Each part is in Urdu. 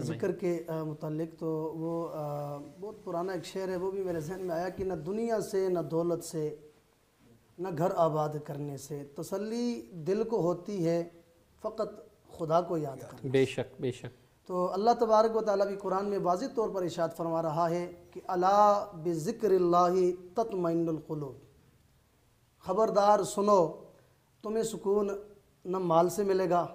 ذکر کے متعلق تو وہ بہت پرانا ایک شعر ہے، وہ بھی میرے ذہن میں آیا کہ نہ دنیا سے نہ دولت سے نہ گھر آباد کرنے سے تسلی دل کو ہوتی ہے فقط خدا کو یاد کرنے۔ بے شک بے شک۔ تو اللہ تبارک و تعالیٰ بھی قرآن میں واضح طور پر ارشاد فرما رہا ہے کہ الا بذکر اللہ تطمئن القلوب، خبردار سنو، تمہیں سکون نہ مال سے ملے گا،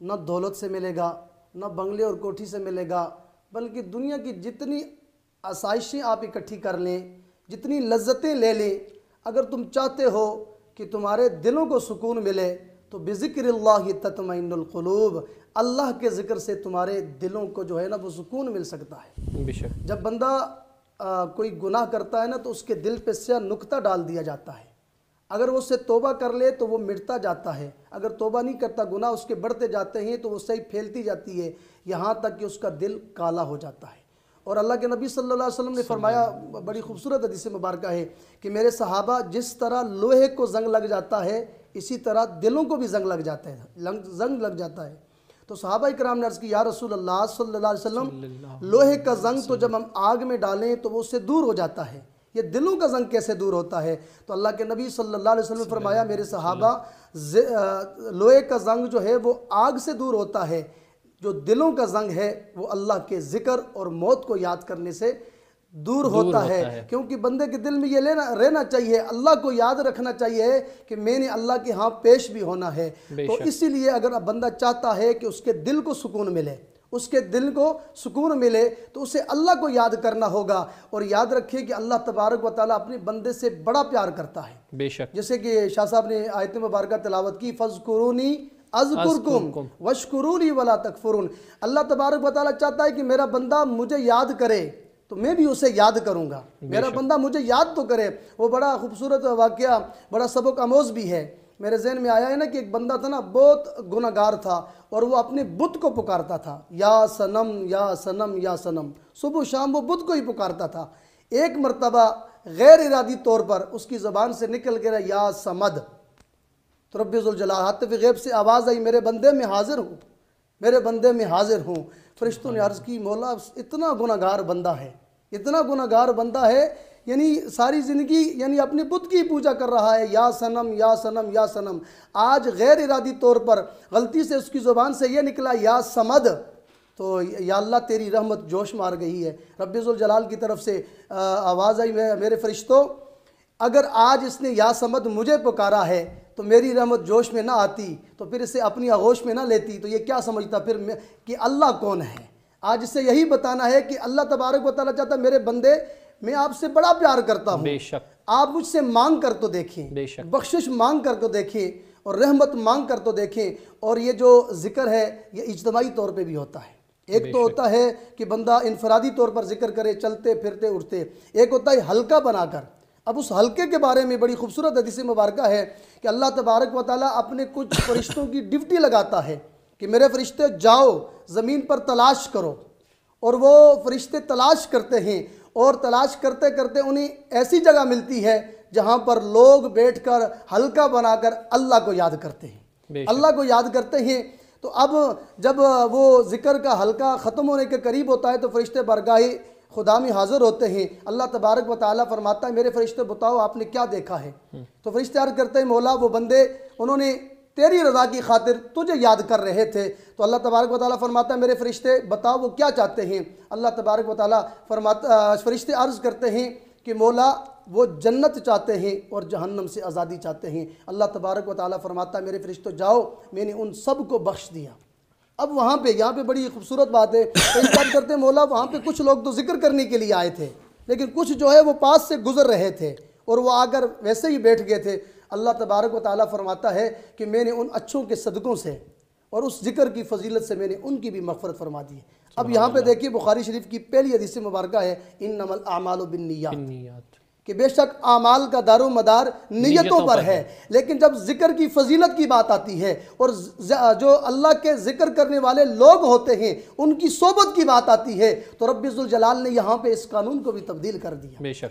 نہ دولت سے ملے گا، نہ بنگلے اور کوٹھی سے ملے گا، بلکہ دنیا کی جتنی آسائشیں آپ اکٹھی کر لیں، جتنی لذتیں لے لیں، اگر تم چاہتے ہو کہ تمہارے دلوں کو سکون ملے تو بذکر اللہ تطمئن القلوب، اللہ کے ذکر سے تمہارے دلوں کو جو ہے نا وہ سکون مل سکتا ہے۔ بے شک۔ جب بندہ کوئی گناہ کرتا ہے نا تو اس کے دل پہ سیاہ نقطہ ڈال دیا جاتا ہے، اگر وہ اس سے توبہ کر لے تو وہ مٹتا جاتا ہے، اگر توبہ نہیں کرتا گناہ اس کے بڑھتے جاتے ہیں تو وہ صحیح پھیلتی جاتی ہے یہاں تک کہ اس کا دل کالا ہو جاتا ہے۔ اور اللہ کے نبی صلی اللہ علیہ وسلم نے فرمایا، بڑی خوبصورت حدیث مبارکہ ہے کہ میرے صحابہ جس طرح لوہے کو زنگ لگ جاتا ہے اسی طرح دلوں کو بھی زنگ لگ جاتا ہے۔ تو صحابہ کرام نے عرض کی، یا رسول اللہ صلی اللہ علیہ وسلم، لوہے کا زنگ تو جب ہم آگ میں ڈالیں تو وہ اس سے دور ہو جاتا ہے، یہ دلوں کا زنگ کیسے دور ہوتا ہے؟ تو اللہ کے نبی صلی اللہ علیہ وسلم نے فرمایا، میرے صحابہ لوہے کا زنگ جو ہے وہ آگ سے دور ہوتا ہے، جو دلوں کا زنگ ہے وہ اللہ کے ذکر اور موت کو یاد کرنے سے دور ہوتا ہے۔ کیونکہ بندے کے دل میں یہ رہنا چاہیے، اللہ کو یاد رکھنا چاہیے کہ میں نے اللہ کے ہاں پیش بھی ہونا ہے۔ تو اسی لیے اگر بندہ چاہتا ہے کہ اس کے دل کو سکون ملے، اس کے دل کو سکون ملے، تو اسے اللہ کو یاد کرنا ہوگا، اور یاد رکھے کہ اللہ تبارک و تعالیٰ اپنے بندے سے بڑا پیار کرتا ہے۔ بے شک۔ جیسے کہ شاہ صاحب نے آیت مبارکہ تلاوت کی، فَاذْكُرُونِي اذکرکم واشکرونی ولا تکفرون، اللہ تبارک و تعالیٰ چاہتا ہے کہ میرا بندہ مجھے یاد کرے تو میں بھی اسے یاد کروں گا، میرا بندہ مجھے یاد تو کرے۔ وہ بڑا خوبصورت واقعہ، بڑا سبق آموز بھی ہے۔ میرے ذہن میں آیا ہے نا کہ ایک بندہ تھا نا، بہت گناہ گار تھا، اور وہ اپنے بت کو پکارتا تھا، یا صنم یا صنم یا صنم، صبح شام وہ بت کو ہی پکارتا تھا۔ ایک مرتبہ غیر ارادی طور پر اس کی زبان سے نکل گیا یا صمد، تو رب ذوالجلال حاطف غیب سے آواز آئی، میرے بندے میں حاضر ہوں، میرے بندے میں حاضر ہوں۔ فرشتوں نے عرض کی، مولا اتنا گناہ گار بندہ ہے، اتنا گناہ گار بندہ ہے، یعنی ساری زندگی یعنی اپنے بت کی پوجا کر رہا ہے، یا صنم یا صنم یا صنم، آج غیر ارادی طور پر غلطی سے اس کی زبان سے یہ نکلا یا صمد، تو یا اللہ تیری رحمت جوش مار گئی ہے۔ رب ذوالجلال کی طرف سے آواز آئی، میرے فرشتوں، اگر آج اس نے یا صمد مجھے پکارا ہے تو میری رحمت جوش میں نہ آتی تو پھر اسے اپنی آغوش میں نہ لیتی، تو یہ کیا سمجھتا پھر کہ اللہ کون ہے؟ آج اسے یہی بتانا ہے کہ اللہ تبارک و تعالیٰ چاہتا ہے، میرے بندے میں آپ سے بڑا پیار کرتا ہوں، بے شک، آپ مجھ سے مانگ کر تو دیکھیں، بے شک، بخشش مانگ کر تو دیکھیں، اور رحمت مانگ کر تو دیکھیں۔ اور یہ جو ذکر ہے یہ اجتماعی طور پہ بھی ہوتا ہے، ایک تو ہوتا ہے کہ بندہ انفرادی طور پر ذکر کرے، چلتے پھرتے اٹھتے، ایک ہوتا ہے حلقہ بنا کر۔ اب اس حلقے کے بارے میں بڑی خوبصورت حدیث مبارکہ ہے کہ اللہ تبارک و تعالیٰ اپنے کچھ فرشتوں کی ڈیوٹی لگاتا ہے کہ میرے فرشتے جاؤ زمین پر تلاش کرو، اور وہ فرشتے تلاش کرتے ہیں، اور تلاش کرتے کرتے انہیں ایسی جگہ ملتی ہے جہاں پر لوگ بیٹھ کر حلقہ بنا کر اللہ کو یاد کرتے ہیں، اللہ کو یاد کرتے ہیں۔ تو اب جب وہ ذکر کا حلقہ ختم ہونے کے قریب ہوتا ہے تو فرشتے بارگاہ خدا میں حاضر ہوتے ہیں۔ اللہ تبارک و تعالیٰ فرماتا ہے، میرے فرشتے بتاؤ آپ نے کیا دیکھا ہے؟ تو فرشتے عرض کرتے ہیں، مولا وہ بندے انہوں نے تیری رضا کی خاطر تجھے یاد کر رہے تھے۔ تو اللہ تبارک و تعالیٰ فرماتا ہے، میرے فرشتے بتاؤ وہ کیا چاہتے ہیں؟ اللہ تبارک و تعالیٰ فرشتے عرض کرتے ہیں کہ مولا وہ جنت چاہتے ہیں اور جہنم سے آزادی چاہتے ہیں۔ اللہ تبارک و تعالیٰ فرماتا ہے، میرے فرشتوں جاؤ، میں نے ان سب کو بخش دیا۔ اب وہاں پہ یہاں پہ بڑی خوبصورت بات ہے، بات کرتے ہیں، مولا وہاں پہ کچھ لوگ تو ذکر کرنے کے لیے آئے تھے، لیکن کچھ جو ہے وہ پاس سے گزر رہے تھے اور وہ آ کر ویسے ہی بیٹھ گئے تھے۔ اللہ تبارک و تعالیٰ فرماتا ہے کہ میں نے ان اچھوں کے صدقوں سے اور اس ذکر کی فضیلت سے میں نے ان کی بھی مغفرت فرما دی ہے۔ اب یہاں پہ دیکھیے بخاری شریف کی پہلی حدیث مبارکہ ہے، انما الاعمال بالنیات، کہ بے شک اعمال کا دار و مدار نیتوں پر ہے۔ لیکن جب ذکر کی فضیلت کی بات آتی ہے اور جو اللہ کے ذکر کرنے والے لوگ ہوتے ہیں ان کی صحبت کی بات آتی ہے تو رب ذوالجلال نے یہاں پہ اس قانون کو بھی تبدیل کر دیا۔ بے شک۔